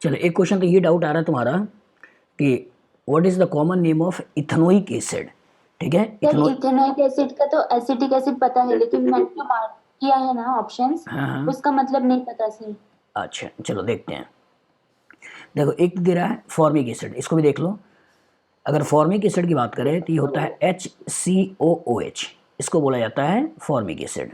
चलो एक क्वेश्चन तो ये डाउट आ रहा है तुम्हारा कि what is the common name of ethanoic acid. ठीक है, सर इथेनॉइक एसिड का तो एसिटिक एसिड पता है, लेकिन मैंने जो मार्क किया है ना ऑप्शंस, हाँ हाँ, उसका मतलब नहीं पता सर। अच्छा चलो देखते हैं। देखो एक दे रहा है फॉर्मिक एसिड, इसको भी देख लो। अगर फॉर्मिक एसिड की बात करें तो ये होता है HCOOH, इसको बोला जाता है फॉर्मिक एसिड।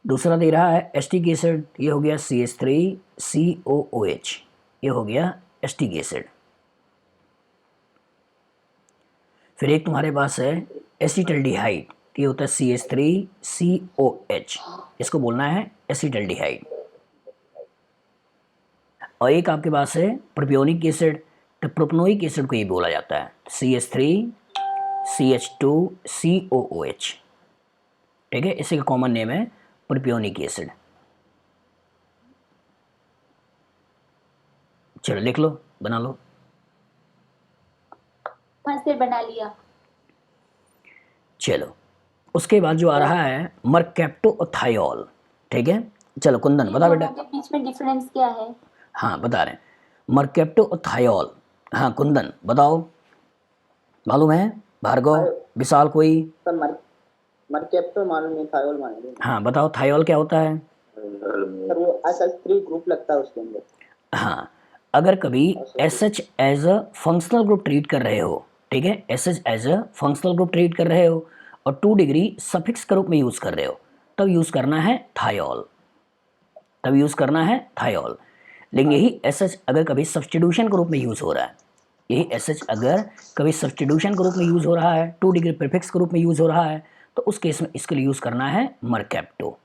दूसरा दे रहा है एस्टिक एसिड, ये हो गया CH3COOH, ये हो गया एस्टिक एसिड। फिर एक तुम्हारे पास है एसिटल्डिहाइड, ये होता है CH3COH, इसको बोलना है एसिटल्डिहाइड। और एक आपके पास है प्रोपियोनिक एसिड, तो प्रोपनोइक एसिड को ये बोला जाता है CH3CH2COOH। ठीक है, इसी का कॉमन नेम है प्रोपियोनिक एसिड। चलो लिख लो, बना लो। हाँ सर, बना लिया। चलो उसके बाद जो आ रहा है मरकैप्टोथायोल। ठीक है, चलो कुंदन ये बता बेटा। दोनों के बीच में डिफरेंस क्या है? हाँ बता रहे हैं, मरकैप्टोथायोल। हाँ कुंदन बताओ, मालूम है? भार्गव, विशाल कोई? सर मरकेप्टो मालूम नहीं, थायोल मालूम हाँ बताओ, थायोल क्या होता है? सर वो SH3 ग्रुप लगता है उसके अंदर। हाँ, अगर कभी SH as a functional group treat कर रहे हो, ठीक है, SH as a functional group treat कर रहे हो और 2 डिग्री सफिक्स के रूप में यूज कर रहे हो, तब यूज करना है थायोल, तब यूज करना है थायोल। लेकिन यही SH अगर कभी सब्स्टिट्यूशन के रूप में यूज हो रहा है, यही SH अगर कभी सब्स्टिट्यूशन के रूप में यूज हो रहा है, 2 डिग्री प्रीफिक्स के रूप में यूज हो रहा है, तो उस केस में इसके लिए यूज करना है मरकैप्टो।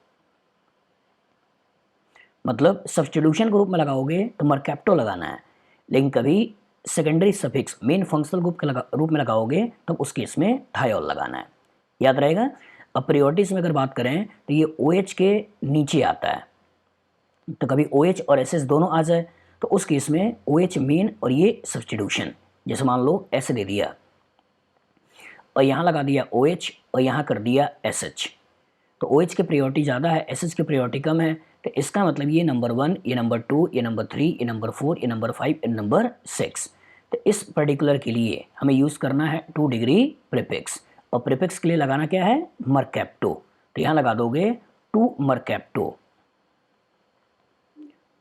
मतलब सब्स्टिट्यूशन के रूप में लगाओगे तो मरकैप्टो लगाना है, लेकिन कभी secondary suffix main functional group के रूप में लगाओगे तब उस केस में थायोल लगाना है, याद रहेगा। अब प्रियोरिटीज में अगर बात करें तो ये OH के नीचे आता है, तो कभी OH और SS दोनों आ जाए तो उस केस में OH मेन और ये सब्स्टिट्यूशन, जैसे मान लो ऐसे दे दिया और यहाँ लगा दिया OH और यहाँ कर दिया SH, तो OH की प्रायोरिटी ज़्यादा है, SH की प्रायोरिटी कम है, तो इसका मतलब ये नंबर 1, ये नंबर 2, ये नंबर 3, ये नंबर 4, ये नंबर 5, ये नंबर 6। तो इस पर्टिकुलर के लिए हमें यूज़ करना है 2 डिग्री प्रीफिक्स, और प्रीफिक्स के लिए लगाना क्या है? मरकैप्टो। तो यहाँ लगा दोगे 2 मरकैप्टो,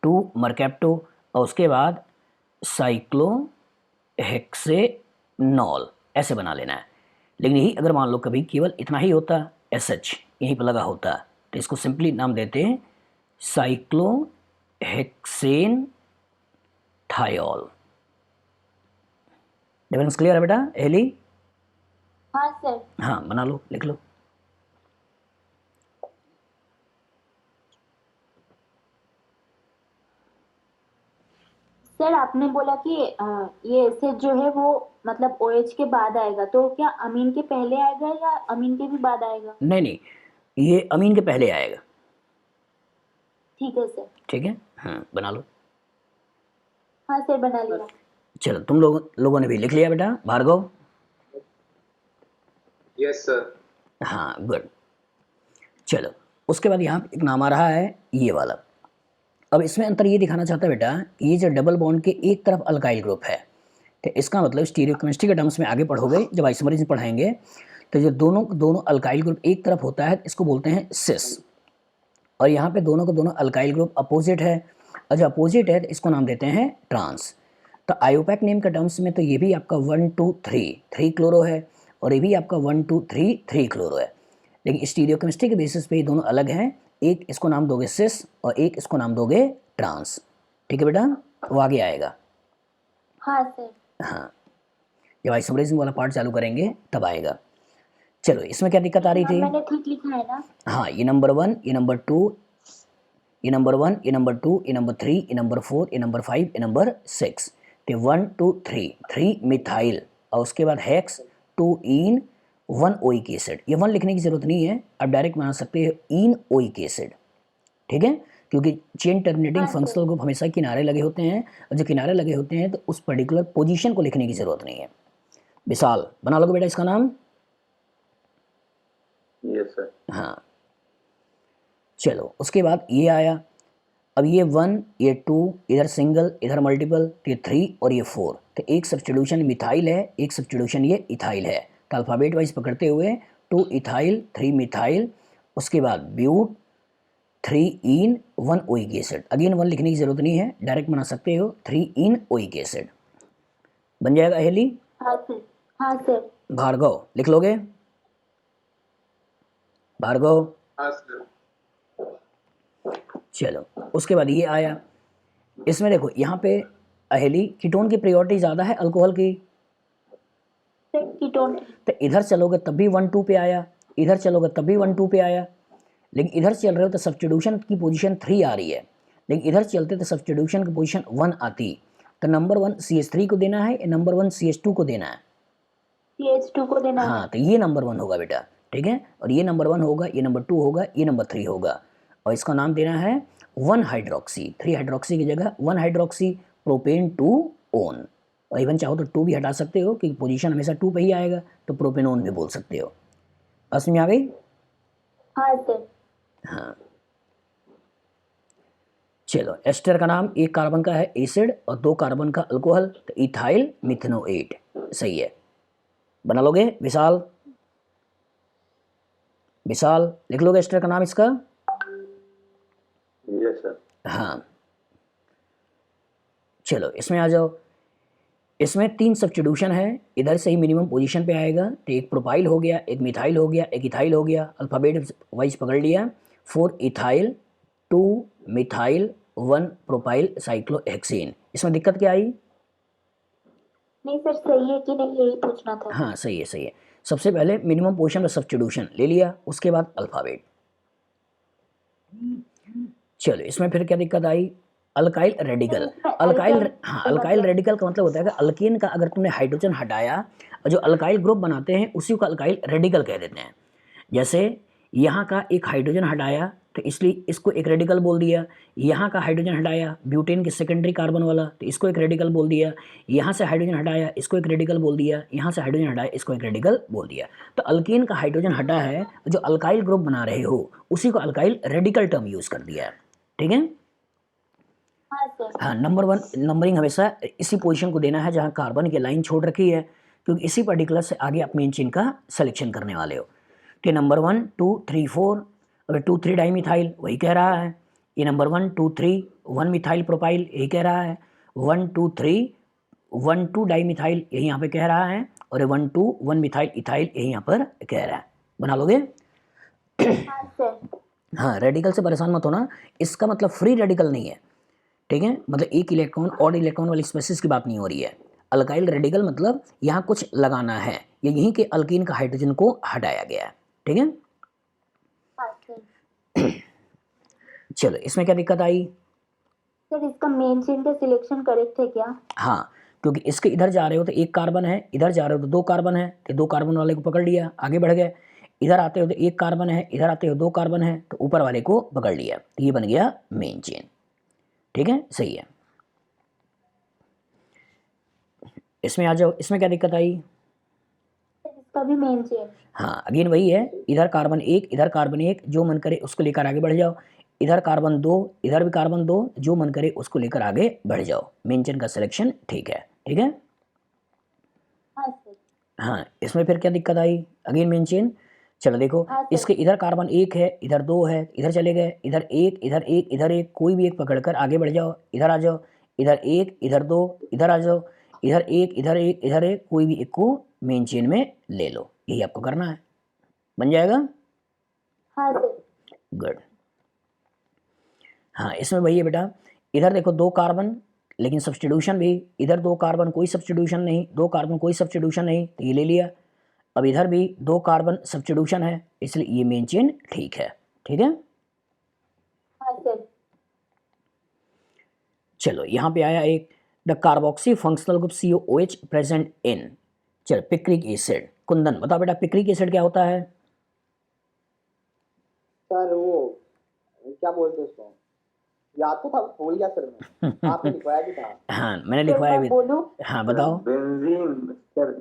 2 मरकैप्टो, और उसके बाद साइक्लोहेक्सेनॉल, ऐसे बना लेना है। लेकिन यही अगर मान लो कभी केवल इतना ही होता, SH यहीं पर लगा होता, तो इसको सिंपली नाम देते हैं साइक्लोहेक्सेन थायोल। डिफरेंस क्लियर है बेटा एली? हाँ सर। हाँ बना लो, लिख लो। सर आपने बोला कि ये एसिड जो है वो मतलब OH के बाद आएगा, तो क्या अमीन के पहले आएगा या अमीन के भी बाद आएगा? नहीं नहीं, ये अमीन के पहले आएगा। ठीक है सर। ठीक है, हाँ बना लो। हाँ सर, बना लिया। चलो तुम लोगों ने भी लिख लिया बेटा? भार्गव? Yes sir. हाँ गुड। चलो उसके बाद यहाँ एक नाम आ रहा है ये वाला। अब इसमें अंतर ये दिखाना चाहता है बेटा, ये जो डबल बॉन्ड के एक तरफ अल्काइल ग्रुप है, तो इसका मतलब स्टीरियोकेमिस्ट्री के टर्म्स में आगे पढ़ोगे जब आइसोमरेज पढ़ाएंगे, तो जो दोनों दोनों अल्काइल ग्रुप एक तरफ होता है इसको बोलते हैं सिस, और यहाँ पे दोनों को दोनों अल्काइल ग्रुप अपोजिट है, और जो अपोजिट है तो इसको नाम देते हैं ट्रांस। तो आयोपैक नेम के टर्म्स में तो ये भी आपका 1 2 3 क्लोरो है, और ये भी आपका 1 2 3 क्लोरो है, लेकिन स्टीरियोकेमिस्ट्री के बेसिस पे ये दोनों अलग हैं। एक इसको नाम दोगे सिस और एक इसको नाम दोगे ट्रांस। ठीक है बेटा, वो आगे आएगा। हाँ सर। हाँ, जब आइसोमरेज वाला पार्ट चालू करेंगे तब आएगा। चलो इसमें क्या दिक्कत आ रही थी? मैंने ठीक लिखा है ना? हाँ, ये नंबर 1, ये नंबर 2, ये नंबर 1, ये नंबर 2, ये नंबर 3, ये नंबर 4, ये नंबर 5, ये नंबर 6, तो 1 2 3 मिथाइल, और उसके बाद हेक्स 2 इन 1 ओइक एसिड। ये 1 लिखने की जरूरत नहीं है, आप डायरेक्ट बना सकते हो इन ओइक एसिड। ठीक है, क्योंकि चेन टर्मिनेटिंग हाँ सर। फंक्शनल ग्रुप हमेशा किनारे लगे होते हैं, और जो किनारे लगे होते हैं तो उस पर्टिकुलर पोजीशन को लिखने की जरूरत नहीं है। विशाल बना लोगे बेटा इसका नाम? Yes sir. हाँ, चलो उसके बाद ये आया, अब ये 1, ये 2, इधर सिंगल, इधर मल्टीपल, तो ये 3 और ये 4, तो एक सब्स्टिट्यूशन मिथाइल है, एक सब्स्टिट्यूशन ये इथाइल है। तो अल्फ़ाबेट वाइज पकड़ते हुए 2 इथाइल, 3 मिथाइल, उसके बाद but, 3 ene, 1 oic acid. Again 1 लिखने की ज़रूरत नहीं है, डायरेक्ट बना सकते हो, 3 इन ओइक एसिड बन जाएगा। अहेली, हाँ सर। हाँ सर। भार्गव लिख लोगे? भार्गव, हाँ सर। चलो उसके बाद ये आया। इसमें देखो यहाँ पे अहेली कीटोन की प्रायोरिटी ज़्यादा है अल्कोहल की, सर कीटोन। तो इधर चलोगे तब भी 1 2 पे आया, इधर चलोगे तब भी 1 2 पे आया, लेकिन इधर चल रहे हो तो सब्स्टिट्यूशन की पोजीशन 3 आ रही है, लेकिन इधर चलते तो सब्स्टिट्यूशन की पोजीशन 1 आती। तो नंबर 1 CH3 को देना है, नंबर 1 CH2 को देना है। CH2 को देना है। हाँ, तो ये नंबर 1 होगा बेटा, ठीक है, और ये नंबर 1 होगा, ये नंबर 2 होगा, ये नंबर 3 होगा, और इसका नाम देना है 1 हाइड्रोक्सी। 3 हाइड्रोक्सी की जगह 1 हाइड्रोक्सी प्रोपेन 2 ओन, और इवन चाहो तो 2 भी हटा सकते हो क्योंकि पोजीशन हमेशा 2 पे ही आएगा, तो प्रोपेनोन भी बोल सकते हो। बस में आ गई? हाँ सर। हाँ, चलो एस्टर का नाम एक कार्बन का है एसिड और 2 कार्बन का अल्कोहल, तो इथाइल मिथनोएट, सही है। बना लोगे? विशाल, विशाल लिख लोगे एस्टर का नाम इसका? Yes sir. हाँ, चलो इसमें आ जाओ। इसमें 3 सब्स्टिट्यूशन है, इधर से ही मिनिमम पोजीशन पे आएगा, तो एक प्रोपाइल हो गया, एक मिथाइल हो गया, एक इथाइल हो गया, अल्फ़ाबेट वाइज पकड़ लिया। 4 इथाइल, 2 मिथाइल, 1 प्रोपाइल साइक्लोहेक्सेन। इसमें दिक्कत क्या आई? नहीं सर, सही है कि नहीं यही पूछना था। हाँ सही है, सही है। सबसे पहले मिनिमम पोजीशन में सब्स्टिट्यूशन ले लिया, उसके बाद अल्फ़ाबेट। चलो इसमें फिर क्या दिक्कत आई? Alkyl radical. अल्काइल, हाँ अल्काइल रेडिकल का मतलब होता है कि अल्कीन का अगर तुमने हाइड्रोजन हटाया और जो अल्काइल ग्रुप बनाते हैं उसी को अल्काइल रेडिकल कह देते हैं। जैसे यहाँ का एक हाइड्रोजन हटाया तो इसलिए इसको एक रेडिकल बोल दिया, यहाँ का हाइड्रोजन हटाया ब्यूटेन के सेकेंडरी कार्बन वाला तो इसको एक रेडिकल बोल दिया, यहाँ से हाइड्रोजन हटाया इसको एक रेडिकल बोल दिया, यहाँ से हाइड्रोजन हटाया इसको एक रेडिकल बोल दिया। तो अल्कीन का हाइड्रोजन हटा है, जो अल्काइल ग्रुप बना रहे हो उसी को अल्काइल रेडिकल टर्म यूज़ कर दिया है, ठीक है। हाँ सर। हाँ, नंबर 1 नंबरिंग हमेशा इसी पोजीशन को देना है जहाँ कार्बन की लाइन छोड़ रखी है, क्योंकि इसी पर्टिकुलर से आगे आप मेन चेन का सिलेक्शन करने वाले हो। तो नंबर 1 2 3 4, अब 2 3 डाईमिथाइल वही कह रहा है, ये नंबर 1 2 3 1 मिथाइल प्रोपाइल यही कह रहा है, 1 2 3 1 2 डाईमिथाइल यही यहाँ पे कह रहा है, और 1 2 1 मिथाइल इथाइल यही यहाँ पर कह रहा है। बना लोगे? हाँ सर। हाँ, रेडिकल से परेशान मत होना, इसका मतलब फ्री रेडिकल नहीं है, ठीक है, मतलब एक इलेक्ट्रॉन और इलेक्ट्रॉन वाली स्पेसिस की बात नहीं हो रही है। अल्काइल रेडिकल मतलब यहाँ कुछ लगाना है, ये यहीं के अल्कीन का हाइड्रोजन को हटाया गया है, ठीक है। हाँ सर। चलो इसमें क्या दिक्कत आई? सर इसका मेन चेन का सिलेक्शन करेक्ट है क्या? हाँ, क्योंकि इसके इधर जा रहे हो तो एक कार्बन है, इधर जा रहे हो तो 2 कार्बन है, तो 2 कार्बन वाले को पकड़ लिया आगे बढ़ गए, इधर आते हो तो एक कार्बन है, इधर आते हो 2 कार्बन है, तो ऊपर वाले को पकड़ लिया, तो ये बन गया मेन चेन, ठीक है, सही है। इसमें आ जाओ, इसमें क्या दिक्कत आई? सर इसका भी मेन चेन। हाँ, अगेन वही है, इधर कार्बन 1 इधर कार्बन 1, जो मन करे उसको लेकर आगे बढ़ जाओ, इधर कार्बन 2 इधर भी कार्बन 2, जो मन करे उसको लेकर आगे बढ़ जाओ, मेन चेन का सिलेक्शन ठीक है, ठीक है। हाँ सर। हाँ, इसमें फिर क्या दिक्कत आई? Again main chain. चलो देखो, हाँ सर। इसके इधर कार्बन 1 है, इधर 2 है, इधर चले गए, इधर 1 इधर 1 इधर 1, कोई भी एक पकड़कर आगे बढ़ जाओ, इधर आ जाओ, इधर 1 इधर 2 इधर आ जाओ, इधर 1 इधर 1 इधर 1, कोई भी एक को मेन चेन में ले लो, यही आपको करना है, बन जाएगा। हाँ सर। गुड। हाँ, इसमें वही है बेटा, इधर देखो 2 कार्बन लेकिन सब्स्टिट्यूशन भी, इधर 2 कार्बन कोई सब्स्टिट्यूशन नहीं, 2 कार्बन कोई सब्स्टिट्यूशन नहीं, तो ये ले लिया। अब इधर भी 2 कार्बन सब्स्टिट्यूशन है, इसलिए ये मेन चेन ठीक है, ठीक है। हाँ सर। चलो यहाँ पे आया एक, the carboxy functional group COOH present in, चल पिक्रिक एसिड। कुंदन बताओ बेटा पिक्रिक एसिड क्या होता है? सर वो क्या बोलते हैं उसको, याद तो था, भूल गया सर मैं। आपने लिखवाया भी था। हाँ मैंने सर लिखवाया मैं भी। बोलूं? हाँ बताओ। Benzene sir.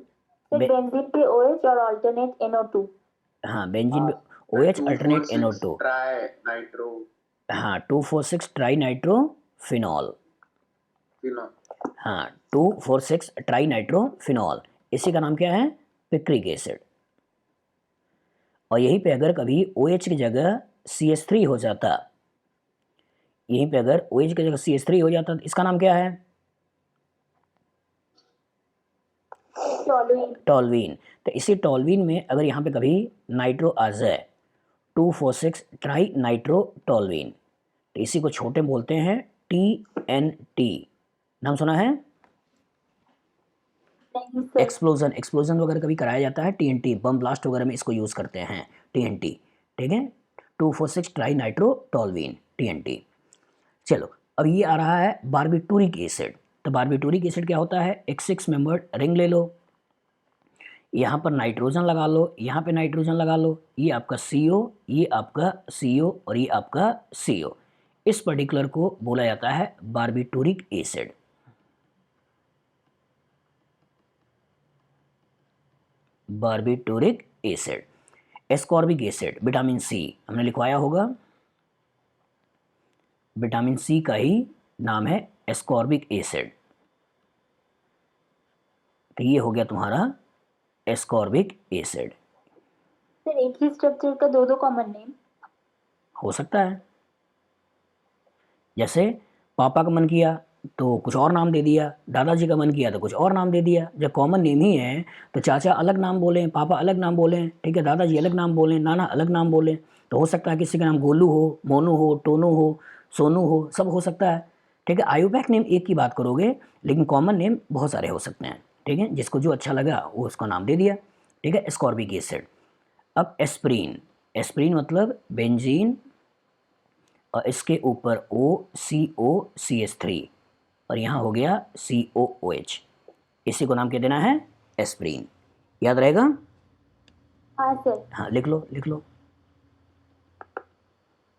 सर बेंजीन पे OH और अल्टरनेट NO2। हाँ, बेंजीन पे OH alternate NO2। Tri nitro. हाँ 2,4,6 ट्राई नाइट्रोफिनॉल, हाँ 2,4,6 ट्राई नाइट्रोफिनॉल, इसी का नाम क्या है? Picric acid. और यहीं पे अगर कभी OH की जगह CH3 हो जाता, यहीं पे अगर OH की जगह CH3 हो जाता तो इसका नाम क्या है? टॉलुइन। टॉल्वीन। तो इसी टॉल्वीन में अगर यहाँ पे कभी नाइट्रो आ जाए, 2,4,6 ट्राई नाइट्रोटॉल्वीन, तो इसी को छोटे में बोलते हैं TNT। नाम सुना है? नहीं सर। एक्सप्लोजन वगैरह कभी कराया जाता है, TNT बम ब्लास्ट वगैरह में इसको यूज़ करते हैं, TNT। ठीक है, 2,4,6 ट्राई नाइट्रोटॉल्वीन, TNT। चलो अब ये आ रहा है बारबिटूरिक एसिड। तो बारबिटूरिक एसिड क्या होता है? एक 6 मेंबर्ड रिंग ले लो, यहाँ पर नाइट्रोजन लगा लो, यहाँ पे नाइट्रोजन लगा लो, ये आपका CO, ये आपका CO और ये आपका CO। इस पर्टिकुलर को बोला जाता है barbituric acid. Barbituric acid. Ascorbic acid, vitamin C हमने लिखवाया होगा, विटामिन C का ही नाम है एस्कॉर्बिक एसिड। तो ये हो गया तुम्हारा एस्कॉर्बिक एसिड। सर एक ही स्ट्रक्चर का दो कॉमन नेम हो सकता है, जैसे पापा का मन किया तो कुछ और नाम दे दिया, दादाजी का मन किया तो कुछ और नाम दे दिया। जब कॉमन नेम ही है तो चाचा अलग नाम बोलें, पापा अलग नाम बोलें, ठीक है, दादाजी अलग नाम बोलें, नाना अलग नाम बोलें। तो हो सकता है किसी का नाम गोलू हो, मोनू हो, टोनू हो, सोनू हो, सब हो सकता है। ठीक है, आयुपैक नेम एक की बात करोगे, लेकिन कॉमन नेम बहुत सारे हो सकते हैं। ठीक है, जिसको जो अच्छा लगा वो उसका नाम दे दिया। ठीक है, एस्कॉर्बिक एसिड। अब एस्प्रीन, एस्प्रीन मतलब बेंजीन और इसके ऊपर OCO CH3 और यहाँ हो गया COOH, इसी को नाम क्या देना है? एस्प्रीन। याद रहेगा? हाँ सर। हाँ लिख लो लिख लो।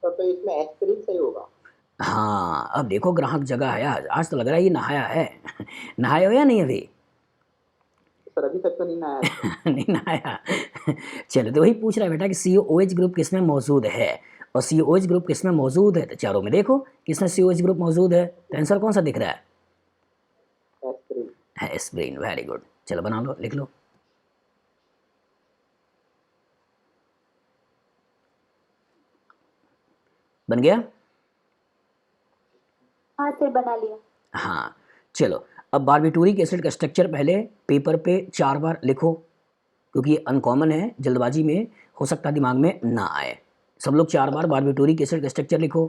तो इसमें एस्पिरिन सही होगा। हाँ अब देखो ग्राहक जगह है आज तो लग रहा है ये नहाया है। नहाया हो या नहीं अभी? सर अभी तक तो नहीं आया। नहीं नहाया। चलो तो वही पूछ रहा है बेटा कि COOH ग्रुप किस में मौजूद है, और COOH ग्रुप किस में मौजूद है? तो चारों में देखो किसमें COOH ग्रुप मौजूद है, तो आंसर कौन सा दिख रहा है? एस्पिरिन। है एस्प्रीन। Very good. चलो बना लो, लिख लो। बन गया? हाँ सर बना लिया। हाँ चलो अब बारबिटूरिक एसिड का स्ट्रक्चर पहले पेपर पे 4 बार लिखो, क्योंकि ये अनकॉमन है, जल्दबाजी में हो सकता है दिमाग में ना आए। सब लोग 4 बार बारबिटूरिक एसिड का स्ट्रक्चर लिखो,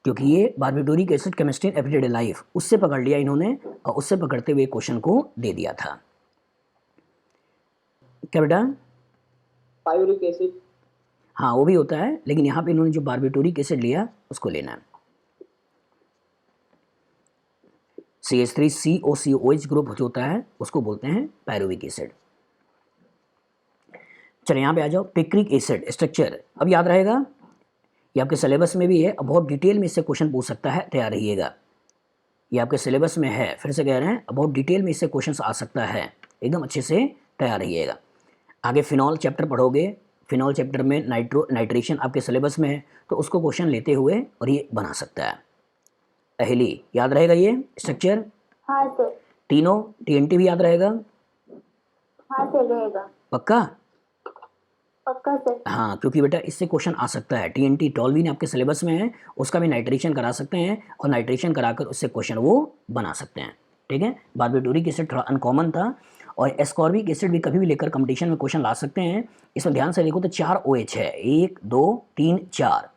क्योंकि ये barbituric acid chemistry in everyday life उससे पकड़ लिया इन्होंने, और उससे पकड़ते हुए क्वेश्चन को दे दिया था। क्या बेटा? पायूरिक एसिड। हाँ वो भी होता है, लेकिन यहाँ पे इन्होंने जो बारबिटूरिक एसिड लिया उसको लेना है। CH3COCOH ग्रुप जो होता है उसको बोलते हैं पायरुविक एसिड। चलो यहाँ पे आ जाओ, पिक्रिक एसिड स्ट्रक्चर अब याद रहेगा, ये आपके सिलेबस में भी है, अब बहुत डिटेल में इससे क्वेश्चन पूछ सकता है, तैयार रहिएगा। ये आपके सिलेबस में है, फिर से कह रहे हैं, अब बहुत डिटेल में इससे क्वेश्चन आ सकता है, एकदम अच्छे से तैयार रहिएगा। आगे फिनॉल चैप्टर पढ़ोगे, फिनॉल चैप्टर में नाइट्रेशन आपके सिलेबस में है, तो उसको क्वेश्चन लेते हुए और ये बना सकता है। पहली याद रहेगा ये स्ट्रक्चर, हाँ सर। तीनों TNT भी याद रहेगा? हाँ सर रहेगा। पक्का? पक्का सर। हाँ क्योंकि बेटा इससे क्वेश्चन आ सकता है, TNT टॉल्वीन आपके सिलेबस में है, उसका भी नाइट्रेशन करा सकते हैं, और नाइट्रेशन कराकर उससे क्वेश्चन वो बना सकते हैं। ठीक है, बारबिटूरिक एसिड थोड़ा अनकॉमन था, और एस्कॉर्बिक एसिड भी कभी भी लेकर कंपटीशन में क्वेश्चन ला सकते हैं। इसमें ध्यान से देखो तो 4 OH है, 1 2 3 4,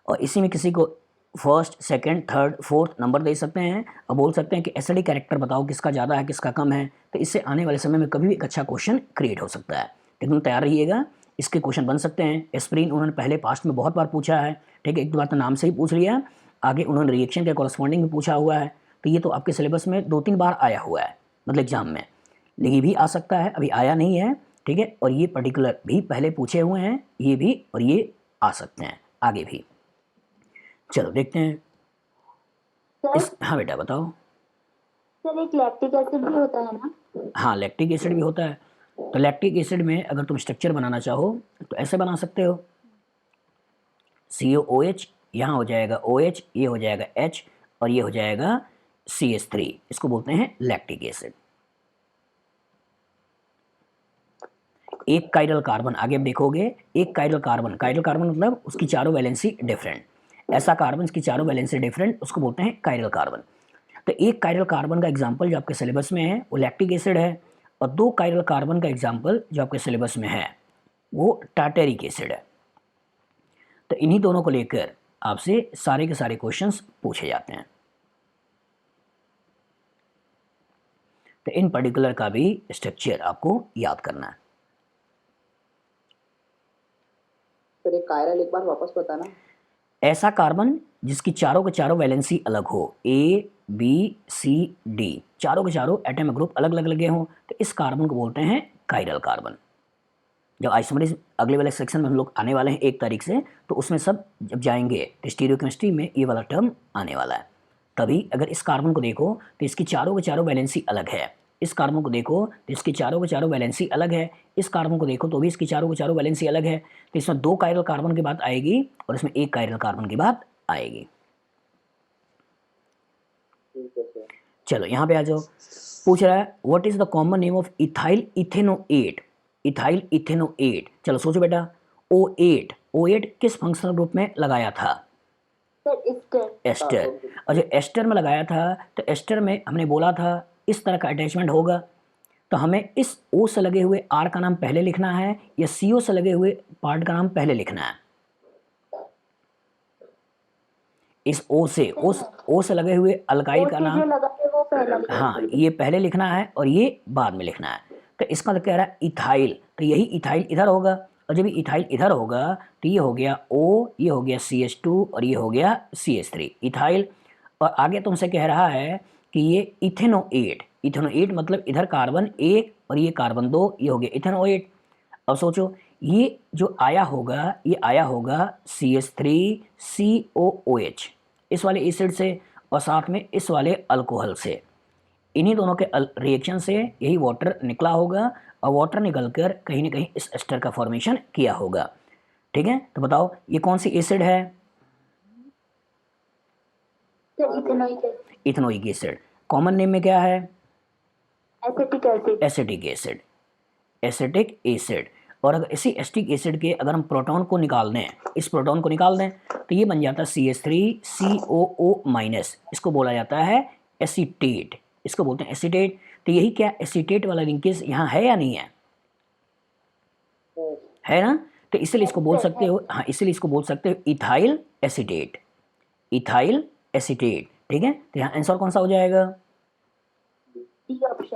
और इसी में किसी को first second third fourth number दे सकते हैं, और बोल सकते हैं कि एसिडिक कैरेक्टर बताओ किसका ज़्यादा है किसका कम है। तो इससे आने वाले समय में कभी भी एक अच्छा क्वेश्चन क्रिएट हो सकता है, लेकिन तैयार रहिएगा, इसके क्वेश्चन बन सकते हैं। एस्प्रीन उन्होंने पहले पास्ट में बहुत बार पूछा है, ठीक है, एक दो बार तो नाम से ही पूछ लिया, आगे उन्होंने रिएक्शन के कॉरस्पॉन्डिंग भी पूछा हुआ है, तो ये तो आपके सिलेबस में 2-3 बार आया हुआ है, मतलब एग्जाम में, लेकिन ये भी आ सकता है, अभी आया नहीं है। ठीक है, और ये पर्टिकुलर भी पहले पूछे हुए हैं, ये भी और ये आ सकते हैं आगे भी। चलो देखते हैं सर हाँ बेटा बताओ। सर एक लैक्टिक एसिड भी होता है ना? हाँ लैक्टिक एसिड भी होता है, तो लैक्टिक एसिड में अगर तुम स्ट्रक्चर बनाना चाहो तो ऐसे बना सकते हो, COOH, यहाँ हो जाएगा OH, ये हो जाएगा H और ये हो जाएगा CH3, इसको बोलते हैं लैक्टिक एसिड। एक कायरल कार्बन, आगे आप देखोगे एक कायरल कार्बन मतलब उसकी चारों वैलेंसी डिफरेंट, ऐसा कार्बन जिसकी चारों वैलेंसी डिफरेंट उसको बोलते हैं कायरल कार्बन। तो एक कायरल कार्बन का एग्जाम्पल जो आपके सिलेबस में है वो लैक्टिक एसिड है, और दो कायरल कार्बन का एग्जाम्पल जो आपके सिलेबस में है वो टार्टेरिक एसिड है। तो इन्हीं दोनों को लेकर आपसे सारे के सारे क्वेश्चंस पूछे जाते हैं। तो इन पर्टिकुलर का भी स्ट्रक्चर आपको याद करना है। फिर एक कायरल एक बार वापस बताना। ऐसा कार्बन जिसकी चारों के चारों वैलेंसी अलग हो, A, B, C, D, चारों के चारों एटम ग्रुप अलग अलग लगे हों, तो इस कार्बन को बोलते हैं कायरल कार्बन। जब आइसोमरेज अगले वाले सेक्शन में हम लोग आने वाले हैं 1 तारीख से, तो उसमें सब जब जाएंगे तो स्टीरियोकेमिस्ट्री में ये वाला टर्म आने वाला है। तभी अगर इस कार्बन को देखो तो इसकी चारों के चारों वैलेंसी अलग है, इस कार्बन को देखो तो इसकी चारों के चारों वैलेंसी अलग है, इस कार्बन को देखो तो भी इसकी चारों के चारों वैलेंसी अलग है। तो इसमें 2 कायरल कार्बन की बात आएगी और इसमें 1 कायरल कार्बन की बात आएगी। ठीक है सर। चलो यहाँ पे आ जाओ, पूछ रहा है what is the common name of ethyl ethanoate. Ethyl ethanoate, चलो सोचो बेटा, O8 किस फंक्शनल ग्रुप में लगाया था? Sir ester. और जो एस्टर में लगाया था तो एस्टर में हमने बोला था इस तरह का अटैचमेंट होगा, तो हमें इस O से लगे हुए R का नाम पहले लिखना है या CO से लगे हुए पार्ट का नाम पहले लिखना है? इस O से लगे हुए अल्काइल का नाम, वो पहला हाँ ये पहले लिखना है और ये बाद में लिखना है। तो इसका मतलब कह रहा है इथाइल, तो यही इथाइल इधर होगा, और जब इथाइल इधर होगा तो ये हो गया O, ये हो गया CH2 और ये हो गया CH3 इथाइल। और आगे तुमसे कह रहा है कि ये इथेनोएट मतलब इधर कार्बन 1 और ये कार्बन 2, ये हो गया इथेनोएट। अब सोचो ये जो आया होगा ये आया होगा CH3COOH इस वाले एसिड से और साथ में इस वाले अल्कोहल से, इन्हीं दोनों के रिएक्शन से यही वाटर निकला होगा और वाटर निकलकर कहीं ना कहीं इस एस्टर का फॉर्मेशन किया होगा। ठीक है, तो बताओ ये कौन सी एसिड है? Ethanoic acid. कॉमन नेम में क्या है? Acetic acid. और अगर इसी एसिटिक एसिड के अगर हम प्रोटॉन को निकाल दें, इस प्रोटॉन को निकाल दें तो ये बन जाता है CH3COO-, इसको बोला जाता है एसीटेट, इसको बोलते हैं एसीटेट। तो यही क्या एसीटेट वाला लिंकेज यहाँ है या नहीं है? है ना, तो इसलिए इसको बोल सकते हो, हाँ इसलिए इसको बोल सकते हो इथाइल एसीटेट, इथाइल एसीटेट। ठीक है, तो यहाँ आंसर कौन सा हो जाएगा?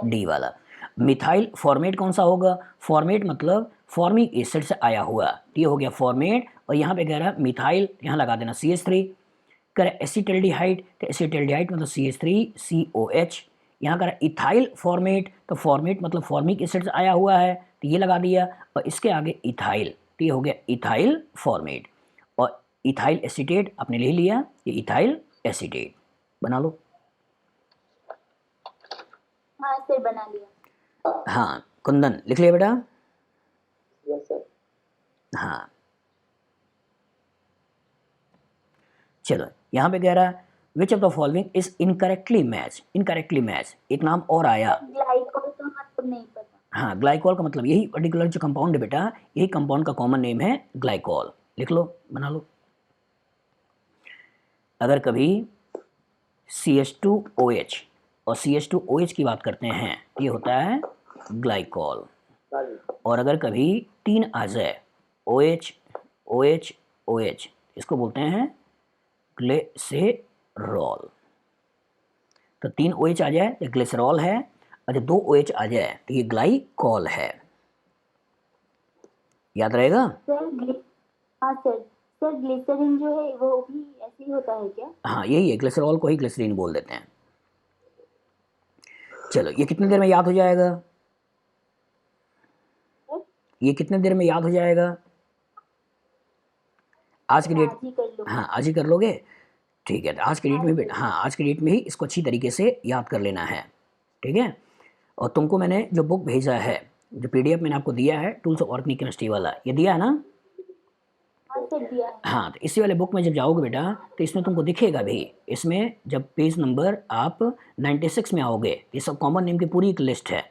डी वाला। मिथाइल फॉर्मेट कौन सा होगा? फॉर्मेट मतलब फॉर्मिक एसिड से आया हुआ, ये हो गया फॉर्मेट। और यहाँ पे कह रहा है मिथाइल, यहाँ लगा देना CH3। कह रहा है एसिटल्डिहाइड, तो एसिटल्डिहाइड मतलब CH3COH। यहाँ कह रहा है इथाइल फॉर्मेट, तो फॉर्मेट मतलब फॉर्मिक एसिड से आया हुआ है, तो ये लगा दिया। और इसके आगे इथाइल, तो ये हो गया इथाइल फॉर्मेट। और इथाइल एसीटेट आपने ले लिया, ये इथाइल एसीटेट बना लो। हाँ सर बना लिया। हाँ कुंदन लिख लिया बेटा? Yes sir. हाँ चलो यहाँ पे कह रहा है which of the following is incorrectly match. Incorrectly match एक नाम और आया, ग्लाइकोल का मतलब नहीं पता। हाँ ग्लाइकोल का मतलब यही पर्टिकुलर जो कंपाउंड है बेटा, यही कंपाउंड का कॉमन नेम है ग्लाइकोल। लिख लो, बना लो। अगर कभी CH2OH और CH2OH की बात करते हैं तो ये होता है ग्लाइकोल। और अगर कभी 3 आ जाए OH OH OH, इसको बोलते हैं ग्लिसरॉल। तो 3 OH आ जाए तो ग्लिसरॉल है, और जब 2 OH आ जाए तो ये ग्लाइकोल है। याद रहेगा? हाँ सर ग्लिसरीन जो है वो भी ऐसे ही होता है क्या? हाँ यही है, ग्लिसरॉल को ही ग्लिसरीन बोल देते हैं। चलो ये कितनी देर में याद हो जाएगा? ये कितने देर में याद हो जाएगा? आज की डेट, हाँ आज ही कर लोगे? ठीक है, तो आज की डेट में बेटा, हाँ आज की डेट में ही इसको अच्छी तरीके से याद कर लेना है। ठीक है, और तुमको मैंने जो बुक भेजा है जो PDF मैंने आपको दिया है टूल्स ऑफ ऑर्गेनिक केमिस्ट्री वाला, ये दिया है ना? हाँ सर दिया है। हाँ, तो इसी वाले बुक में जब जाओगे बेटा तो इसमें तुमको दिखेगा भी, इसमें जब पेज नंबर आप 96 में आओगे, ये सब कॉमन नेम की पूरी एक लिस्ट है,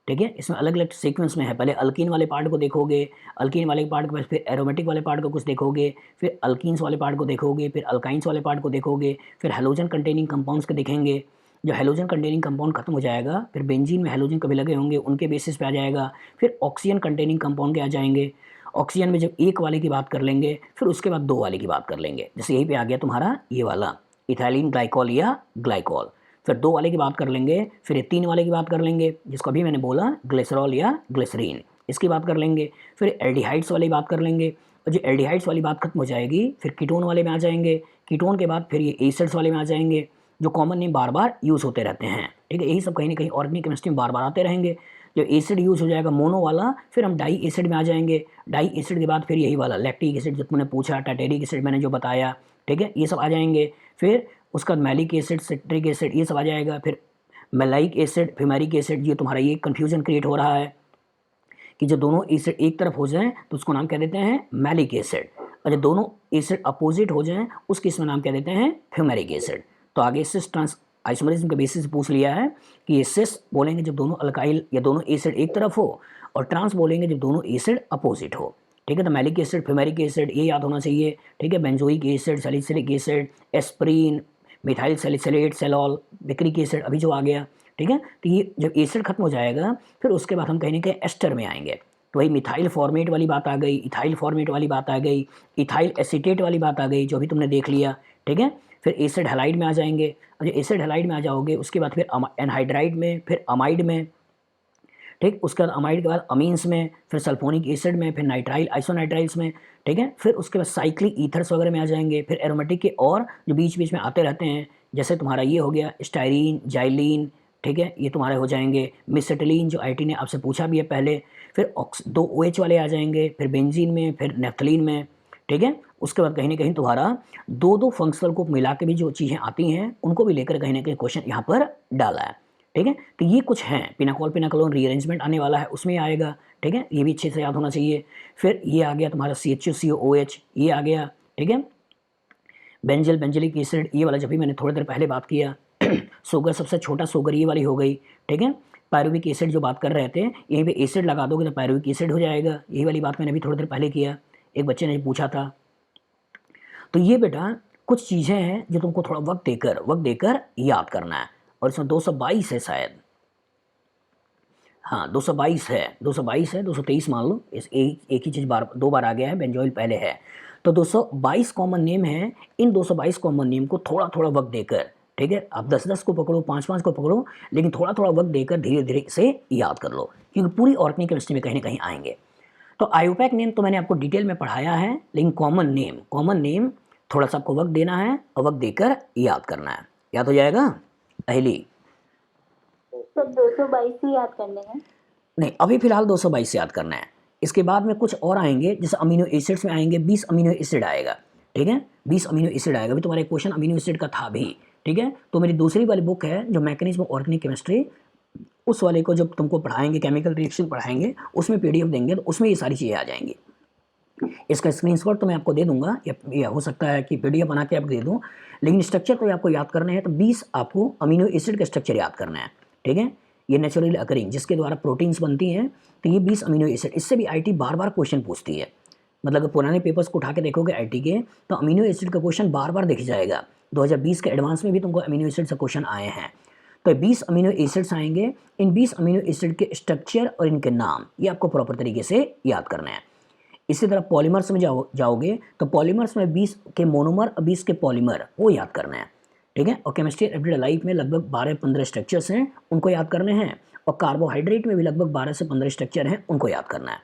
ठीक है। इसमें अलग अलग सीक्वेंस में है, पहले अल्कीन वाले पार्ट को देखोगे, अल्कीन वाले पार्ट के बाद फिर एरोमेटिक वाले पार्ट को कुछ देखोगे, फिर अल्कीन्स वाले पार्ट को देखोगे, फिर अल्काइंस वाले पार्ट को देखोगे, फिर हेलोजन कंटेनिंग कंपाउंड्स के दिखेंगे। जो हेलोजन कंटेनिंग कंपाउंड खत्म हो जाएगा, फिर बेंजीन में हेलोजन कभी लगे होंगे उनके बेसिस पे आ जाएगा, फिर ऑक्सीजन कंटेनिंग कंपाउंड के आ जाएंगे। ऑक्सीजन में जब 1 वाले की बात कर लेंगे, फिर उसके बाद 2 वाले की बात कर लेंगे। जैसे यहीं पे आ गया तुम्हारा ये वाला इथाइलिन ग्लाइकॉल या ग्लाइकॉल, फिर 2 वाले की बात कर लेंगे, फिर ये 3 वाले की बात कर लेंगे जिसको अभी मैंने बोला ग्लिसरॉल या ग्लिसरीन, इसकी बात कर लेंगे, फिर एल्डिहाइड्स वाली बात कर लेंगे। और जो एल्डिहाइड्स वाली बात खत्म हो जाएगी, फिर कीटोन वाले में आ जाएंगे, कीटोन के बाद फिर ये एसिड्स वाले में आ जाएंगे, जो कॉमन नेम बार बार यूज़ होते रहते हैं, ठीक है। यही सब कहीं ना कहीं ऑर्गेनिक केमिस्ट्री में बार बार आते रहेंगे। जो एसिड यूज़ हो जाएगा मोनो वाला, फिर हम डाई एसिड में आ जाएंगे, डाई एसिड के बाद फिर यही वाला लैक्टिक एसिड जो तुमने पूछा, टाटेरिक एसिड मैंने जो बताया, ठीक है, ये सब आ जाएंगे। फिर उसका मैलिक एसिड, सिट्रिक एसिड, ये सब आ जाएगा। फिर मेलाइक एसिड, फिमेरिक एसिड, ये तुम्हारा ये कन्फ्यूजन क्रिएट हो रहा है कि जो दोनों एसिड एक तरफ हो जाएं तो उसको नाम कह देते हैं मैलिक एसिड, और जब दोनों एसिड अपोजिट हो जाएं उस केस में नाम कह देते हैं फ्यूमेरिक एसिड। तो आगे सिस ट्रांस आइसोमरिज्म के बेसिस पूछ लिया है कि ये सिस बोलेंगे जब दोनों अल्काइल या दोनों एसिड एक तरफ हो, और ट्रांस बोलेंगे जब दोनों एसिड अपोजिट हो, ठीक है। तो मैलिक एसिड, फ्यूमेरिक एसिड ये याद होना चाहिए, ठीक है। Benzoic acid, salicylic acid, aspirin, methyl salicylate, salol, picric acid अभी जो आ गया, ठीक है। तो ये जब एसिड खत्म हो जाएगा, फिर उसके बाद हम कहीं ना कहीं एस्टर में आएंगे। तो वही मिथाइल फॉर्मेट वाली बात आ गई, इथाइल फॉर्मेट वाली बात आ गई, इथाइल एसीटेट वाली बात आ गई जो अभी तुमने देख लिया, ठीक है। फिर एसिड हैलाइड में आ जाएंगे, और जो एसिड हैलाइड में आ जाओगे उसके बाद फिर एनहाइड्राइड में, फिर अमाइड में, ठीक, उसके बाद अमाइड के बाद अमीन्स में, फिर सल्फोनिक एसिड में, फिर नाइट्राइल आइसोनाइट्राइल्स में, ठीक है। फिर उसके बाद साइक्लिक ईथर्स वगैरह में आ जाएंगे, फिर एरोमेटिक के और जो बीच बीच में आते रहते हैं, जैसे तुम्हारा ये हो गया स्टाइरीन, जाइलीन, ठीक है, ये तुम्हारे हो जाएंगे। मिसेटिलीन जो आईटी ने आपसे पूछा भी है पहले, फिर 2 OH वाले आ जाएंगे, फिर बेंजीन में, फिर नेफ्थलीन में, ठीक है। उसके बाद कहीं ना कहीं तुम्हारा 2 फंक्शनल ग्रुप मिला के भी जो चीज़ें आती हैं उनको भी लेकर कहीं ना कहीं क्वेश्चन यहाँ पर डाला है, ठीक है। तो ये कुछ हैं, पिनाकोल पिनाकोलोन रीअरेंजमेंट आने वाला है उसमें आएगा, ठीक है, ये भी अच्छे से याद होना चाहिए। फिर ये आ गया तुम्हारा CHCOOH, ये आ गया, ठीक है। बेंजल, बेंजलिक एसिड, ये वाला जब भी मैंने थोड़ी देर पहले बात किया। शुगर, सबसे छोटा शुगर ये वाली हो गई, ठीक है। पायरुविक एसिड जो बात कर रहे थे, यहीं पे एसिड लगा दोगे तो पायरुविक एसिड हो जाएगा, यही वाली बात मैंने अभी थोड़ी देर पहले किया, एक बच्चे ने पूछा था। तो ये बेटा कुछ चीज़ें हैं जो तुमको थोड़ा वक्त देकर याद करना है, और इसमें 222 है शायद, हाँ 222 है, 223 मान लो, इस एक ही चीज़ 2 बार आ गया है, बेंजोइल पहले है। तो 222 कॉमन नेम है, इन 222 कॉमन नेम को थोड़ा थोड़ा वक्त देकर, ठीक है, आप 10-10 को पकड़ो, 5-5 को पकड़ो, लेकिन थोड़ा थोड़ा वक्त देकर धीरे धीरे से याद कर लो, क्योंकि पूरी ऑर्गेनिक केमिस्ट्री में कहीं ना कहीं आएंगे। तो आयुपैक नेम तो मैंने आपको डिटेल में पढ़ाया है, लेकिन कॉमन नेम थोड़ा सा आपको वक्त देना है और वक्त देकर याद करना है, याद हो जाएगा। अहली सर 222 ही याद करने हैं। नहीं, अभी फिलहाल 222 याद करना है, इसके बाद में कुछ और आएंगे, जैसे अमीनो एसिड्स में आएंगे, 20 अमीनो एसिड आएगा, ठीक है, 20 अमीनो एसिड आएगा। अभी तुम्हारा क्वेश्चन अमीनो एसिड का था भी, ठीक है। तो मेरी दूसरी वाली बुक है जो मैकेनिज्म ऑफ ऑर्गेनिक केमिस्ट्री, उस वाले को जब तुमको पढ़ाएंगे, केमिकल रिएक्शन पढ़ाएंगे, उसमें PDF देंगे तो उसमें ये सारी चीज़ें आ जाएंगी। इसका स्क्रीनशॉट तो मैं आपको दे दूंगा, या हो सकता है कि PDF बना के आपको दे दूँ, लेकिन स्ट्रक्चर तो आपको याद करना है। तो 20 आपको अमीनो एसिड का स्ट्रक्चर याद करना है, ठीक है। ये नेचुरली अकरिंग जिसके द्वारा प्रोटीन्स बनती हैं, तो ये 20 अमीनो एसिड, इससे भी IT बार बार क्वेश्चन पूछती है। मतलब अगर पुराने पेपर्स को उठा के देखोगे IT के, तो अमीनो एसिड का क्वेश्चन बार बार दिख जाएगा। 2020 के एडवांस में भी तुमको अमीनो एसिड से क्वेश्चन आए हैं। तो 20 अमीनो एसिड्स आएंगे, इन 20 अमीनो एसिड के स्ट्रक्चर और इनके नाम ये आपको प्रॉपर तरीके से याद करना है। इसी तरह पॉलीमर्स में जाओगे तो पॉलीमर्स में 20 के मोनोमर और 20 के पॉलीमर वो याद करना है, ठीक है। और केमिस्ट्री एवरीडे लाइफ में लगभग 12-15 स्ट्रक्चर्स हैं, उनको याद करने हैं। और कार्बोहाइड्रेट में भी लगभग 12 से 15 स्ट्रक्चर हैं, उनको याद करना है।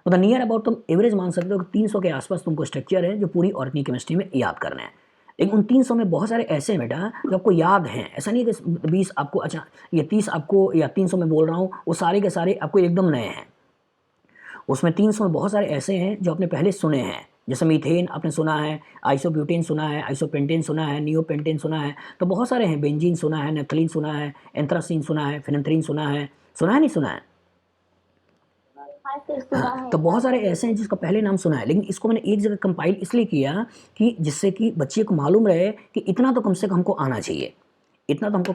मतलब नियर अबाउट तुम एवरेज मान सकते हो कि 300 के आसपास तुमको स्ट्रक्चर है जो पूरी ऑर्गेनिक केमिस्ट्री में याद करना है। लेकिन उन 300 में बहुत सारे ऐसे हैं बेटा जो आपको याद हैं, ऐसा नहीं है कि 20 आपको, अच्छा ये 30 आपको, या 300 में बोल रहा हूँ, वो सारे के सारे आपको एकदम नए हैं। उसमें 300 में बहुत सारे ऐसे हैं जो आपने पहले सुने हैं, जैसे मीथेन आपने सुना है, आइसोब्यूटेन सुना है, आइसोपेंटेन सुना है, नियोपेंटेन सुना है, तो बहुत सारे हैं। बेंजीन सुना है, नेफ्थलीन सुना है, एंथ्रासीन सुना है, फिनेंथ्रीन सुना है नहीं सुना है? हाँ सर, सुना हाँ, है। तो बहुत सारे ऐसे हैं जिसका पहले नाम सुना है, लेकिन इसको मैंने एक जगह कंपाइल इसलिए किया कि जिससे कि बच्चे को मालूम रहे कि इतना तो कम से कम हमको आना चाहिए, इतना तो हमको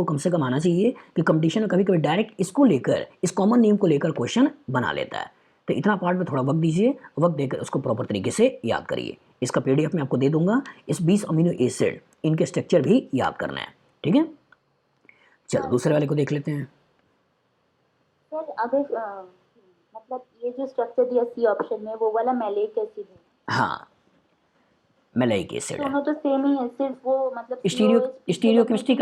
कम से कम आना चाहिए कि कंपटीशन में कभी कभी डायरेक्ट इसको लेकर, इस कॉमन नेम को लेकर क्वेश्चन बना लेता है। तो इतना पार्ट में थोड़ा वक्त दीजिए, वक्त देकर उसको प्रॉपर तरीके से याद करिए। इसका PDF मैं आपको दे दूंगा। इस 20 अमीनो एसिड इनके स्ट्रक्चर भी याद करना है, ठीक है। चलो दूसरे वाले को देख लेते हैं। सर अगर मतलब ये जो स्ट्रक्चर दिया सी ऑप्शन में, वो वाला मैलेक एसिड है, हाँ, मैलाइक एसिड है। दोनों तो सेम ही है, सिर्फ वो मतलब स्टीरियोकेमिस्ट्री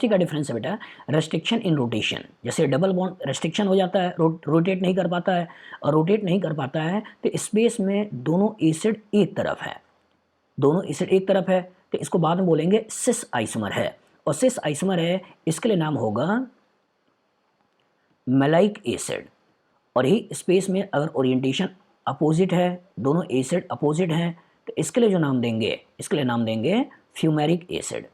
का डिफरेंस है बेटा। रेस्ट्रिक्शन इन रोटेशन, जैसे डबल बॉन्ड रेस्ट्रिक्शन हो जाता है, रोटेट नहीं कर पाता है, और रोटेट नहीं कर पाता है तो स्पेस में दोनों एसिड एक तरफ है, दोनों एसिड एक तरफ है, तो इसको बाद में बोलेंगे सिस आइसोमर है। और सिस आइसोमर है, इसके लिए नाम होगा मैलाइक एसिड। और ही स्पेस में अगर ओरिएंटेशन अपोजिट है, दोनों एसिड अपोजिट हैं, तो इसके लिए जो नाम देंगे, इसके लिए नाम देंगे फ्यूमेरिक एसिड,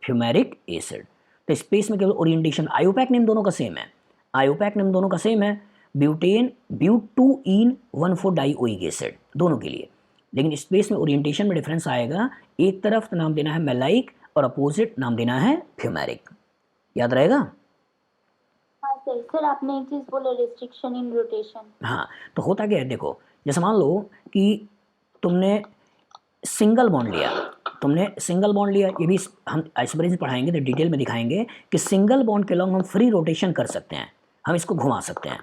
फ्यूमेरिक एसिड। तो स्पेस में केवल ओरिएंटेशन, आयोपैक नेम दोनों का सेम है, आयोपैक नेम दोनों का सेम है, ब्यूटेन ब्यूट-2-ईन 1,4-डाइओइक एसिड दोनों के लिए, लेकिन स्पेस में ओरिएंटेशन में डिफरेंस आएगा। एक तरफ नाम देना है मैलाइक और अपोजिट नाम देना है फ्यूमेरिक। याद रहेगा? हाँ सर आपने एक चीज बोला, रिस्ट्रिक्शन इन रोटेशन। हाँ, तो होता क्या है, देखो जैसे मान लो कि तुमने सिंगल बॉन्ड लिया, तुमने सिंगल बॉन्ड लिया, ये भी हम आइसोमेरिज्म पढ़ाएंगे तो डिटेल में दिखाएंगे कि सिंगल बॉन्ड के लॉन्ग हम फ्री रोटेशन कर सकते हैं, हम इसको घुमा सकते हैं।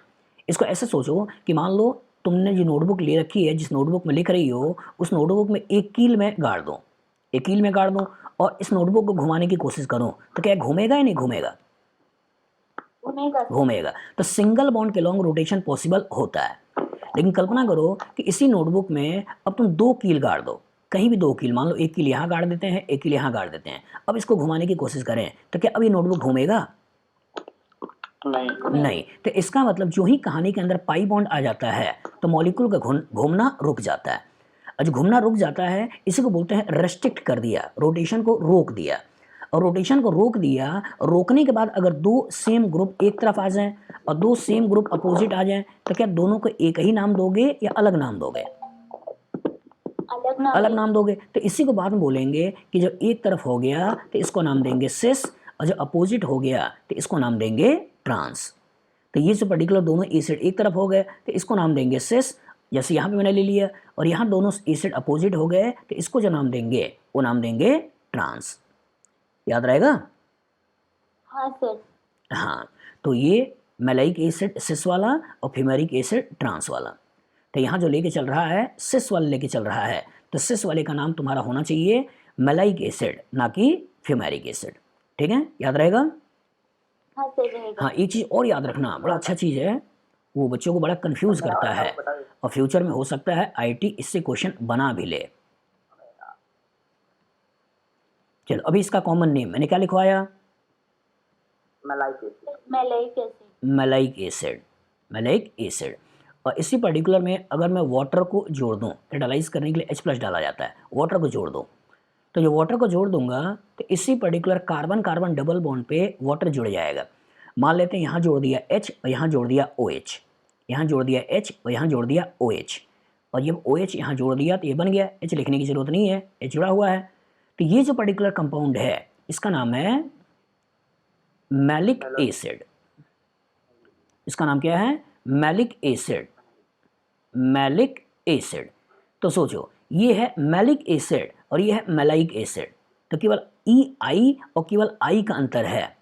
इसको ऐसे सोचो कि मान लो तुमने जो नोटबुक ले रखी है, जिस नोटबुक में लिख रही हो, उस नोटबुक में एक कील में गाड़ दो, एक कील में गाड़ दो, और इस नोटबुक को घुमाने की कोशिश करो, तो क्या घूमेगा या नहीं घूमेगा? घूमेगा। तो सिंगल बॉन्ड के लॉन्ग रोटेशन पॉसिबल होता है। लेकिन कल्पना करो कि इसी नोटबुक में अब तुम 2 कील गाड़ दो, कहीं भी 2 कील, मान लो एक कील यहाँ गाड़ देते हैं, एक कील यहाँ गाड़ देते हैं, अब इसको घुमाने की कोशिश करें, तो क्या अब ये नोटबुक घूमेगा? नहीं। तो इसका मतलब जो ही कहानी के अंदर पाई बॉन्ड आ जाता है तो मॉलिक्यूल का घूमना रुक जाता है। और जो घूमना रुक जाता है इसी को बोलते हैं रेस्ट्रिक्ट कर दिया, रोटेशन को रोक दिया। और रोटेशन को रोक दिया, रोकने के बाद अगर 2 सेम ग्रुप एक तरफ आ जाएं और 2 सेम ग्रुप अपोजिट आ जाएं, तो क्या दोनों को एक ही नाम दोगे या अलग नाम दोगे? अलग नाम दोगे। तो इसी को बाद में बोलेंगे कि जब एक तरफ हो गया तो इसको नाम देंगे सिस, और जब अपोजिट हो गया तो इसको नाम देंगे ट्रांस। तो ये जो पर्टिकुलर दोनों एसिड एक तरफ हो गए तो इसको नाम देंगे सिस, जैसे यहाँ पे मैंने ले लिया, और यहाँ दोनों एसिड अपोजिट हो गए तो इसको जो नाम देंगे वो नाम देंगे ट्रांस। याद रहेगा? हाँ सर। हाँ, तो ये मैलाइक एसिड सिस वाला और फ्यूमेरिक एसिड ट्रांस वाला। तो यहाँ जो लेके चल रहा है सिस वाला लेके चल रहा है, तो सिस वाले का नाम तुम्हारा होना चाहिए मैलाइक एसिड, ना कि फ्यूमेरिक एसिड। ठीक है, याद रहेगा? हाँ सर रहेगा। हाँ, एक चीज़ और याद रखना, बड़ा अच्छा चीज़ है, वो बच्चों को बड़ा कंफ्यूज करता है और फ्यूचर में हो सकता है IT इससे क्वेश्चन बना भी ले। चलो अभी इसका कॉमन नेम मैंने क्या लिखवाया? Maleic acid. Maleic acid, maleic acid. और इसी पर्टिकुलर में अगर मैं वाटर को जोड़ दूं, एडालाइज करने के लिए H+ डाला जाता है, वाटर को जोड़ दो, तो जो वाटर को जोड़ दूंगा तो इसी particular carbon carbon double bond पे वाटर जुड़ जाएगा। मान लेते हैं यहाँ जोड़ दिया H और यहाँ जोड़ दिया OH, यहाँ जोड़ दिया H और यहाँ जोड़ दिया OH, और जब OH यहाँ जोड़ दिया तो ये बन गया, H लिखने की जरूरत नहीं है, H जुड़ा हुआ है। तो ये जो पर्टिकुलर कंपाउंड है इसका नाम है मैलिक एसिड। इसका नाम क्या है? Malic acid, malic acid. तो सोचो ये है मैलिक एसिड और ये है मैलाइक एसिड, तो केवल EI और केवल I का अंतर है।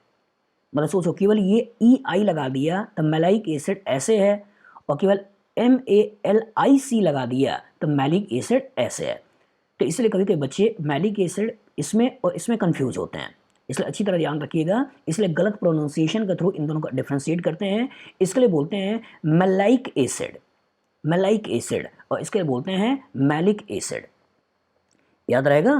मतलब सोचो केवल ये EI लगा दिया तो मैलाइक एसिड ऐसे है, और केवल MALIC लगा दिया तो मैलिक एसिड ऐसे है। तो इसलिए कभी कभी बच्चे मैलिक एसिड इसमें और इसमें कंफ्यूज होते हैं, इसलिए अच्छी तरह ध्यान रखिएगा। इसलिए गलत प्रोनाउंसिएशन के थ्रू इन दोनों का डिफ्रेंशिएट करते हैं। इसके लिए बोलते हैं मैलाइक एसिड, मैलाइक एसिड, और इसके लिए बोलते हैं मैलिक एसिड। याद रहेगा?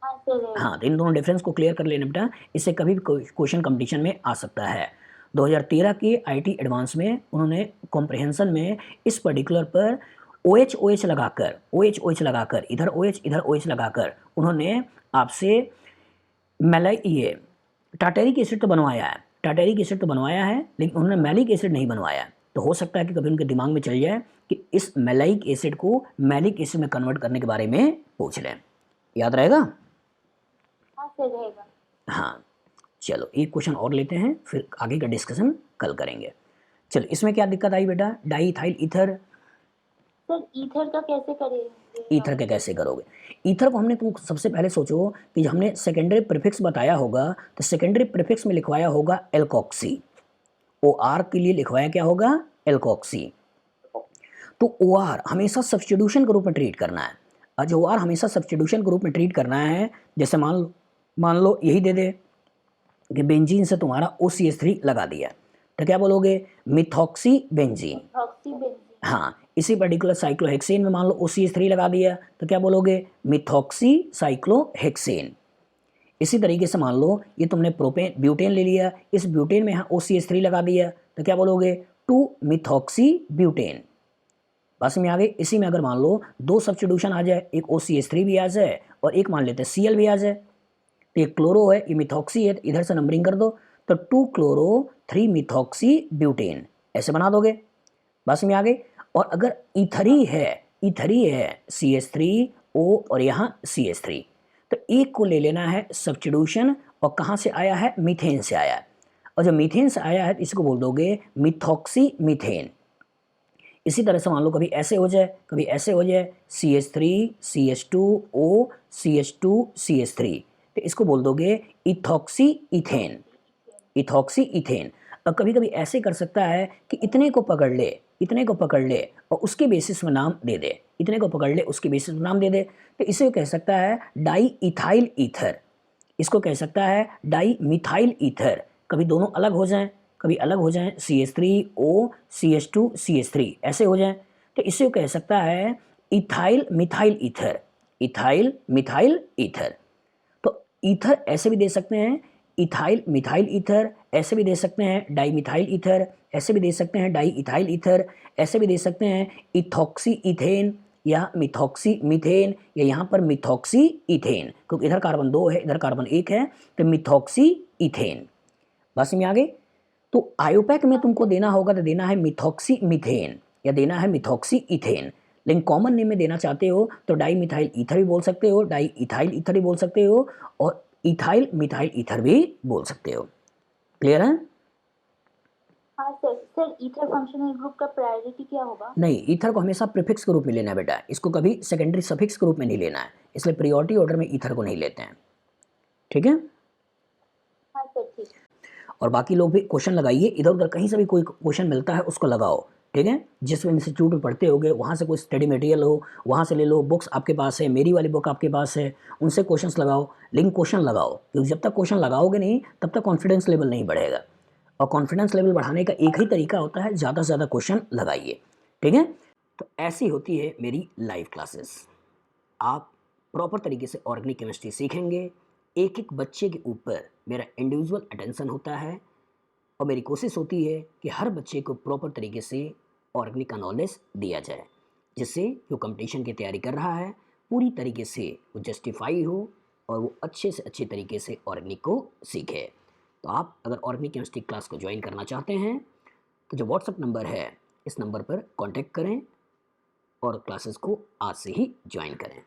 हाँ, तो इन दोनों डिफरेंस को क्लियर कर लेना बेटा, इससे कभी भी क्वेश्चन कंपटीशन में आ सकता है। 2013 के IT एडवांस में उन्होंने कॉम्प्रहेंशन में इस पर्टिकुलर पर OH लगाकर इधर OH लगाकर उन्होंने आपसे ये टार्टेरिक एसिड तो बनवाया है। टार्टेरिक एसिड तो बनवाया है लेकिन उन्होंने मैलिक एसिड नहीं बनवाया, तो हो सकता है कि कभी उनके दिमाग में चल जाए कि इस मैलाइक एसिड को मैलिक एसिड में कन्वर्ट करने के बारे में पूछ लें। याद रहेगा? हाँ सर रहेगा। हाँ चलो एक क्वेश्चन और लेते हैं, फिर आगे का डिस्कशन कल करेंगे। चलो इसमें क्या दिक्कत आई बेटा? Diethyl ether. सर ईथर का कैसे करेंगे? ईथर के कैसे करोगे? ईथर को हमने तुम सबसे पहले सोचो कि जब हमने सेकेंडरी प्रीफिक्स बताया होगा तो सेकेंडरी प्रीफिक्स में लिखवाया होगा एल्कोक्सी, ओ आर के लिए लिखवाया क्या होगा? एल्कोक्सी। तो ओ आर हमेशा सब्स्टिट्यूशन के रूप में ट्रीट करना है। आज ओ आर हमेशा सब्स्टिट्यूशन के रूप में ट्रीट करना है। जैसे मान लो यही दे दे कि बेंजीन से तुम्हारा OCH3 लगा दिया, तो क्या बोलोगे? Methoxy benzene. हाँ, इसी पर्टिकुलर साइक्लोहेक्सेन में मान लो OCH3 लगा दिया, तो क्या बोलोगे? Methoxy cyclohexane. इसी तरीके से मान लो ये तुमने प्रोपेन ब्यूटेन ले लिया, इस ब्यूटेन में यहाँ OCH3 लगा दिया, तो क्या बोलोगे? 2 मिथॉक्सी ब्यूटेन। बस में आ गए। इसी में अगर मान लो दो सब्स्टिट्यूशन आ जाए, एक OCH3 भी आ जाए और एक मान लेते हैं Cl भी आ जाए, तो ये क्लोरो है, ये मिथॉक्सी है, इधर से नंबरिंग कर दो, तो 2 क्लोरो 3 मिथॉक्सी ब्यूटेन, ऐसे बना दोगे। बस में आ गए। और अगर इथरी है CH3O और यहाँ CH3, तो एक को ले लेना है सब्स्टिट्यूशन, और कहाँ से आया है? मीथेन से आया है, और जब मीथेन से आया है तो इसको बोल दोगे मिथॉक्सी मीथेन। इसी तरह से मान लो कभी ऐसे हो जाए, कभी ऐसे हो जाए, CH3 CH2O CH2 CH3, तो इसको बोल दोगे इथॉक्सी इथेन, इथॉक्सी इथेन। और कभी कभी ऐसे कर सकता है कि इतने को पकड़ ले और उसके बेसिस में नाम दे दे, इतने को पकड़ ले उसके बेसिस में नाम दे दे, तो इसे कह सकता है डाई इथाइल ईथर, इसको कह सकता है डाई मिथाइल ईथर। कभी दोनों अलग हो जाएं, कभी अलग हो जाएं, CH3O CH2 CH3 ऐसे हो जाएं, तो इसे कह सकता है ethyl methyl ether, ethyl methyl ether. तो ईथर ऐसे भी दे सकते हैं, इथाइल मिथाइल ईथर, ऐसे भी दे सकते हैं डाई मिथाइल ईथर, ऐसे भी दे सकते हैं डाई इथाइल ईथर, ऐसे भी दे सकते हैं इथॉक्सी इथेन या मिथॉक्सी मीथेन, या यहाँ पर मिथॉक्सी इथेन, क्योंकि इधर कार्बन 2 है इधर कार्बन 1 है, तो मिथॉक्सी इथेन। बस में आगे। तो आयोपैक में तुमको देना होगा तो देना है मिथॉक्सी मीथेन या देना है मिथॉक्सी इथेन, लेकिन कॉमन नेम में देना चाहते हो तो डाई मिथाइल ईथर भी बोल सकते हो, डाई इथाइल ईथर भी बोल सकते हो, और इथाइल मिथाइल ईथर भी बोल सकते हो। क्लियर है? हाँ सर ईथर फंक्शनल ग्रुप का प्रायोरिटी क्या होगा? नहीं, ईथर को हमेशा प्रीफिक्स के रूप में लेना है बेटा, इसको कभी सेकेंडरी सफिक्स के रूप में नहीं लेना है, इसलिए प्रायोरिटी ऑर्डर में ईथर को नहीं लेते हैं। ठीक है? हाँ सर ठीक। और बाकी लोग भी क्वेश्चन लगाइए, इधर उधर कहीं से भी कोई क्वेश्चन मिलता है उसको लगाओ। ठीक है? जिस इंस्टीट्यूट में पढ़ते होगे वहाँ से कोई स्टडी मटेरियल हो वहाँ से ले लो, बुक्स आपके पास है, मेरी वाली बुक आपके पास है, उनसे क्वेश्चंस लगाओ, लेकिन क्वेश्चन लगाओ, क्योंकि जब तक क्वेश्चन लगाओगे नहीं तब तक कॉन्फिडेंस लेवल नहीं बढ़ेगा, और कॉन्फिडेंस लेवल बढ़ाने का एक ही तरीका होता है, ज़्यादा से ज़्यादा क्वेश्चन लगाइए। ठीक है? तो ऐसी होती है मेरी लाइव क्लासेस। आप प्रॉपर तरीके से ऑर्गेनिक केमिस्ट्री सीखेंगे, एक एक बच्चे के ऊपर मेरा इंडिविजुअल अटेंशन होता है, और मेरी कोशिश होती है कि हर बच्चे को प्रॉपर तरीके से ऑर्गेनिक का नॉलेज दिया जाए, जिससे जो कंपटीशन की तैयारी कर रहा है पूरी तरीके से वो जस्टिफाई हो और वो अच्छे से अच्छे तरीके से ऑर्गेनिक को सीखे। तो आप अगर ऑर्गेनिक केमिस्ट्री क्लास को ज्वाइन करना चाहते हैं तो जो व्हाट्सएप नंबर है इस नंबर पर कॉन्टैक्ट करें और क्लासेस को आज से ही ज्वाइन करें।